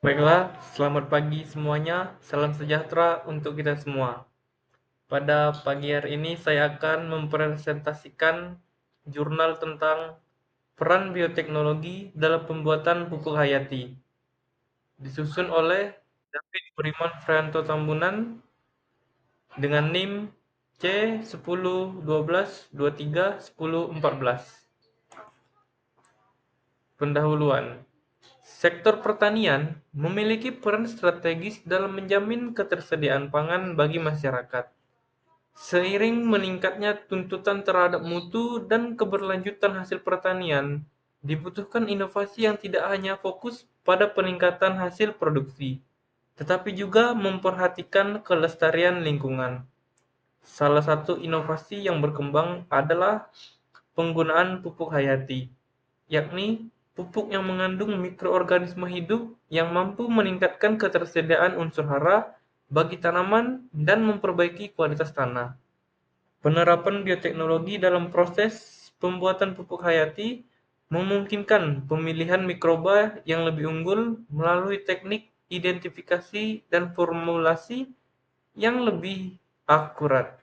Baiklah, selamat pagi semuanya. Salam sejahtera untuk kita semua. Pada pagi hari ini saya akan mempresentasikan jurnal tentang peran bioteknologi dalam pembuatan pupuk hayati. Disusun oleh David Beriman Frianto Tambunan dengan NIM C1012231014. Pendahuluan. Sektor pertanian memiliki peran strategis dalam menjamin ketersediaan pangan bagi masyarakat. Seiring meningkatnya tuntutan terhadap mutu dan keberlanjutan hasil pertanian, dibutuhkan inovasi yang tidak hanya fokus pada peningkatan hasil produksi, tetapi juga memperhatikan kelestarian lingkungan. Salah satu inovasi yang berkembang adalah penggunaan pupuk hayati, yakni pupuk yang mengandung mikroorganisme hidup yang mampu meningkatkan ketersediaan unsur hara bagi tanaman dan memperbaiki kualitas tanah. Penerapan bioteknologi dalam proses pembuatan pupuk hayati memungkinkan pemilihan mikroba yang lebih unggul melalui teknik identifikasi dan formulasi yang lebih akurat.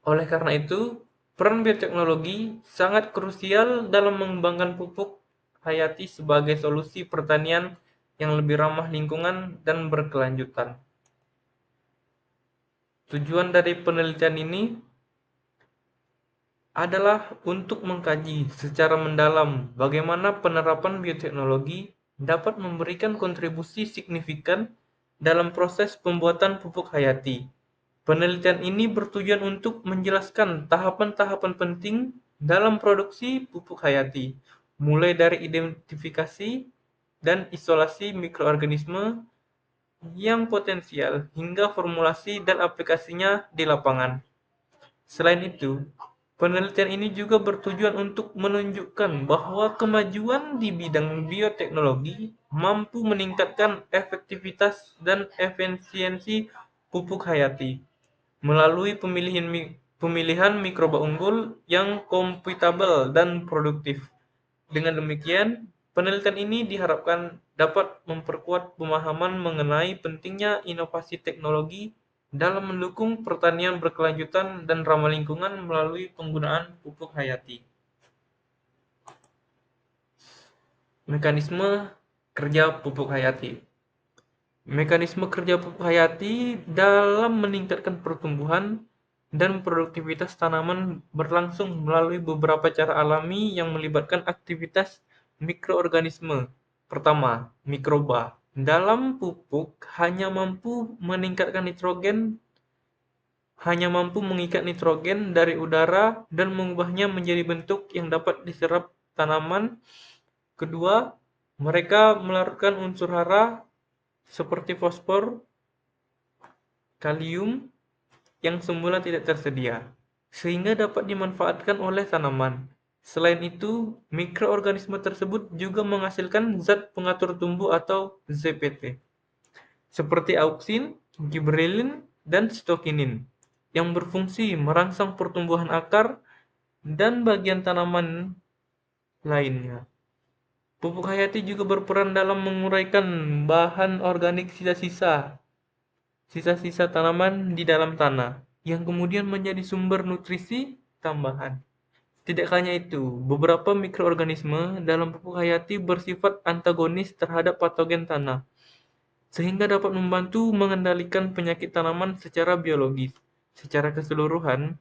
Oleh karena itu, peran bioteknologi sangat krusial dalam mengembangkan pupuk hayati sebagai solusi pertanian yang lebih ramah lingkungan dan berkelanjutan. Tujuan dari penelitian ini adalah untuk mengkaji secara mendalam bagaimana penerapan bioteknologi dapat memberikan kontribusi signifikan dalam proses pembuatan pupuk hayati. Penelitian ini bertujuan untuk menjelaskan tahapan-tahapan penting dalam produksi pupuk hayati, mulai dari identifikasi dan isolasi mikroorganisme yang potensial hingga formulasi dan aplikasinya di lapangan. Selain itu, penelitian ini juga bertujuan untuk menunjukkan bahwa kemajuan di bidang bioteknologi mampu meningkatkan efektivitas dan efisiensi pupuk hayati melalui pemilihan mikroba unggul yang kompatibel dan produktif. Dengan demikian, penelitian ini diharapkan dapat memperkuat pemahaman mengenai pentingnya inovasi teknologi dalam mendukung pertanian berkelanjutan dan ramah lingkungan melalui penggunaan pupuk hayati. Mekanisme kerja pupuk hayati. Mekanisme kerja pupuk hayati dalam meningkatkan pertumbuhan dan produktivitas tanaman berlangsung melalui beberapa cara alami yang melibatkan aktivitas mikroorganisme. Pertama, mikroba. Dalam pupuk hanya mampu mengikat nitrogen dari udara dan mengubahnya menjadi bentuk yang dapat diserap tanaman. Kedua, mereka melarutkan unsur hara seperti fosfor, kalium yang semula tidak tersedia, sehingga dapat dimanfaatkan oleh tanaman. Selain itu, mikroorganisme tersebut juga menghasilkan zat pengatur tumbuh atau ZPT, seperti auksin, gibberellin, dan sitokinin, yang berfungsi merangsang pertumbuhan akar dan bagian tanaman lainnya. Pupuk hayati juga berperan dalam menguraikan bahan organik sisa-sisa tanaman di dalam tanah, yang kemudian menjadi sumber nutrisi tambahan. Tidak hanya itu, beberapa mikroorganisme dalam pupuk hayati bersifat antagonis terhadap patogen tanah, sehingga dapat membantu mengendalikan penyakit tanaman secara biologis. Secara keseluruhan,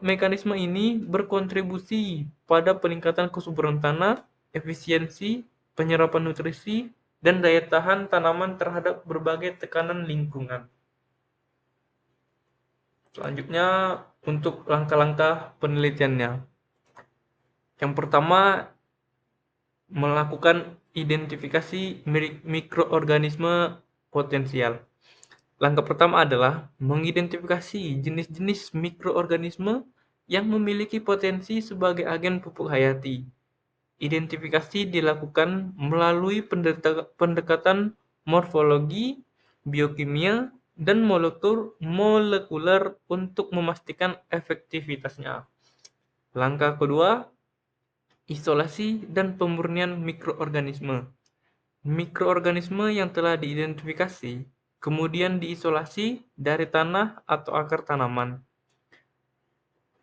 mekanisme ini berkontribusi pada peningkatan kesuburan tanah, efisiensi, penyerapan nutrisi, dan daya tahan tanaman terhadap berbagai tekanan lingkungan. Selanjutnya, untuk langkah-langkah penelitiannya. Yang pertama, melakukan identifikasi mikroorganisme potensial. Langkah pertama adalah mengidentifikasi jenis-jenis mikroorganisme yang memiliki potensi sebagai agen pupuk hayati. Identifikasi dilakukan melalui pendekatan morfologi, biokimia, dan molekuler untuk memastikan efektivitasnya. Langkah kedua, isolasi dan pemurnian mikroorganisme. Mikroorganisme yang telah diidentifikasi kemudian diisolasi dari tanah atau akar tanaman,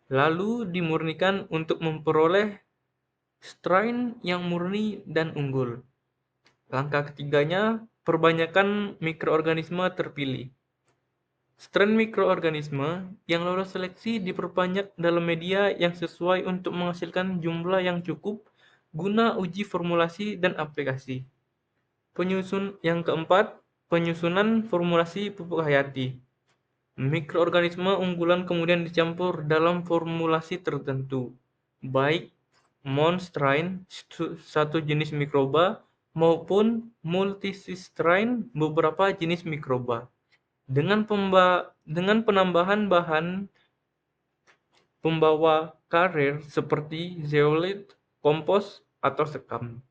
lalu dimurnikan untuk memperoleh strain yang murni dan unggul. Langkah ketiganya, perbanyakan mikroorganisme terpilih. Strain mikroorganisme yang lolos seleksi diperbanyak dalam media yang sesuai untuk menghasilkan jumlah yang cukup guna uji formulasi dan aplikasi. Yang keempat, penyusunan formulasi pupuk hayati. Mikroorganisme unggulan kemudian dicampur dalam formulasi tertentu, baik monostrain satu jenis mikroba maupun multistrain beberapa jenis mikroba dengan penambahan bahan pembawa karir seperti zeolit, kompos, atau sekam.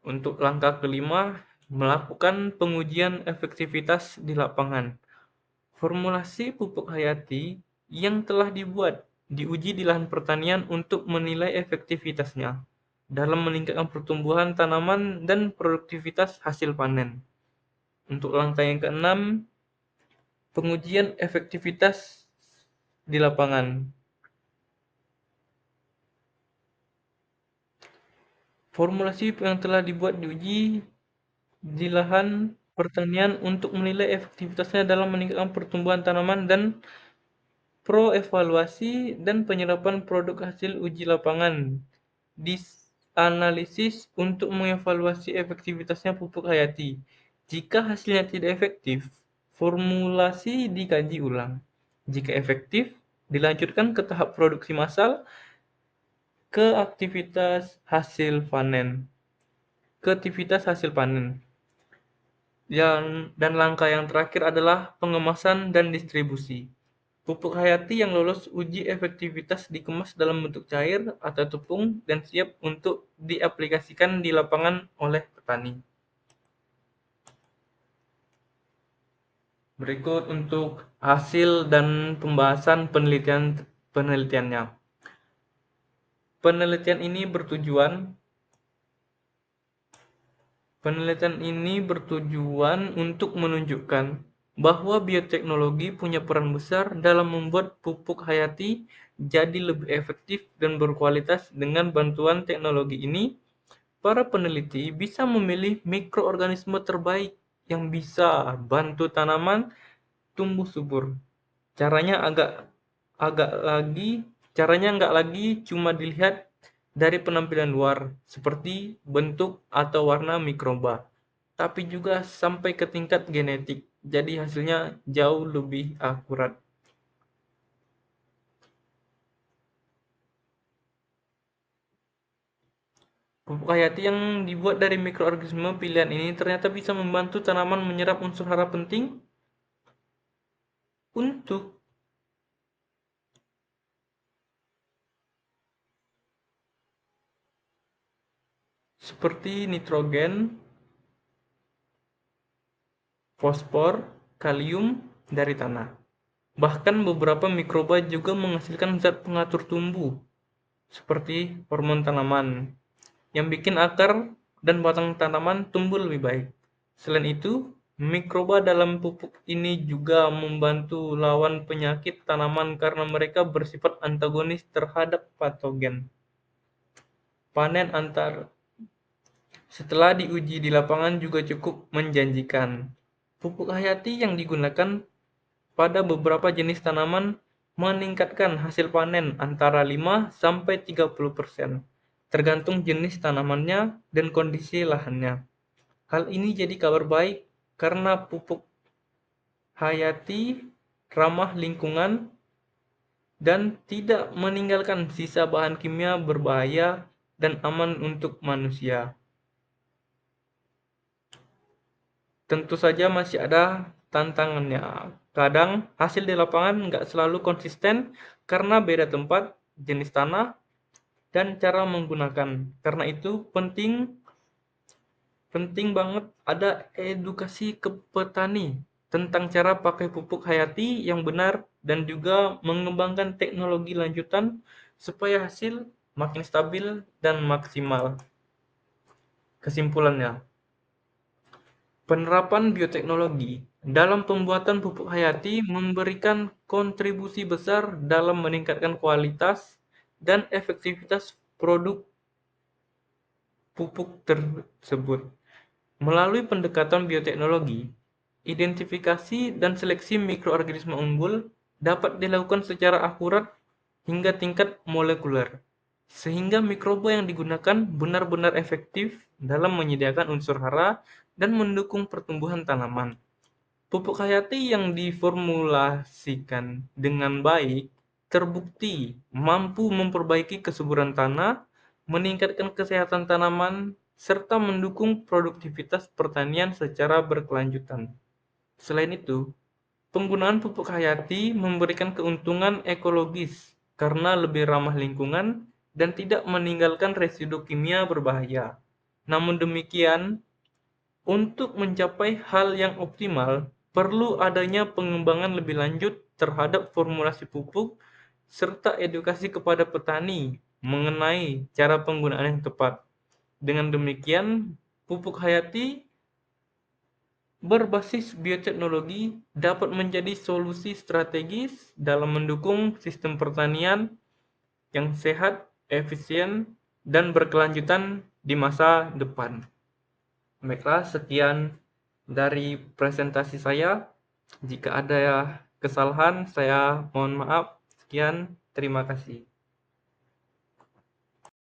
Untuk langkah kelima, melakukan pengujian efektivitas di lapangan. Formulasi pupuk hayati yang telah dibuat diuji di lahan pertanian untuk menilai efektivitasnya dalam meningkatkan pertumbuhan tanaman dan produktivitas hasil panen. Untuk langkah yang keenam, pengujian efektivitas di lapangan. Formulasi yang telah dibuat diuji di lahan pertanian untuk menilai efektivitasnya dalam meningkatkan pertumbuhan tanaman dan pro-evaluasi dan penyerapan produk hasil uji lapangan. Disanalisis untuk mengevaluasi efektivitasnya pupuk hayati. Jika hasilnya tidak efektif, formulasi dikaji ulang. Jika efektif, dilanjutkan ke tahap produksi massal ke aktivitas hasil panen. Dan langkah yang terakhir adalah pengemasan dan distribusi. Pupuk hayati yang lolos uji efektivitas dikemas dalam bentuk cair atau tepung dan siap untuk diaplikasikan di lapangan oleh petani. Berikut untuk hasil dan pembahasan penelitiannya. Penelitian ini bertujuan untuk menunjukkan bahwa bioteknologi punya peran besar dalam membuat pupuk hayati jadi lebih efektif dan berkualitas. Dengan bantuan teknologi ini, para peneliti bisa memilih mikroorganisme terbaik yang bisa bantu tanaman tumbuh subur. Caranya nggak lagi cuma dilihat dari penampilan luar, seperti bentuk atau warna mikroba, tapi juga sampai ke tingkat genetik. Jadi hasilnya jauh lebih akurat. Pupuk hayati yang dibuat dari mikroorganisme pilihan ini ternyata bisa membantu tanaman menyerap unsur hara penting untuk seperti nitrogen, fosfor, kalium dari tanah. Bahkan beberapa mikroba juga menghasilkan zat pengatur tumbuh, seperti hormon tanaman, yang bikin akar dan batang tanaman tumbuh lebih baik. Selain itu, mikroba dalam pupuk ini juga membantu lawan penyakit tanaman karena mereka bersifat antagonis terhadap patogen. Setelah diuji di lapangan juga cukup menjanjikan. Pupuk hayati yang digunakan pada beberapa jenis tanaman meningkatkan hasil panen antara 5-30%, tergantung jenis tanamannya dan kondisi lahannya. Hal ini jadi kabar baik karena pupuk hayati ramah lingkungan dan tidak meninggalkan sisa bahan kimia berbahaya dan aman untuk manusia. Tentu saja masih ada tantangannya. Kadang hasil di lapangan nggak selalu konsisten karena beda tempat, jenis tanah, dan cara menggunakan. Karena itu penting banget ada edukasi ke petani tentang cara pakai pupuk hayati yang benar dan juga mengembangkan teknologi lanjutan supaya hasil makin stabil dan maksimal. Kesimpulannya, Penerapan bioteknologi dalam pembuatan pupuk hayati memberikan kontribusi besar dalam meningkatkan kualitas dan efektivitas produk pupuk tersebut. Melalui pendekatan bioteknologi, identifikasi dan seleksi mikroorganisme unggul dapat dilakukan secara akurat hingga tingkat molekuler, sehingga mikroba yang digunakan benar-benar efektif dalam menyediakan unsur hara dan mendukung pertumbuhan tanaman. Pupuk hayati yang diformulasikan dengan baik terbukti mampu memperbaiki kesuburan tanah, meningkatkan kesehatan tanaman, serta mendukung produktivitas pertanian secara berkelanjutan. Selain itu, penggunaan pupuk hayati memberikan keuntungan ekologis karena lebih ramah lingkungan dan tidak meninggalkan residu kimia berbahaya. Namun demikian, untuk mencapai hal yang optimal, perlu adanya pengembangan lebih lanjut terhadap formulasi pupuk serta edukasi kepada petani mengenai cara penggunaan yang tepat. Dengan demikian, pupuk hayati berbasis bioteknologi dapat menjadi solusi strategis dalam mendukung sistem pertanian yang sehat, efisien, dan berkelanjutan di masa depan. Baiklah, sekian dari presentasi saya. Jika ada kesalahan, saya mohon maaf. Sekian, terima kasih.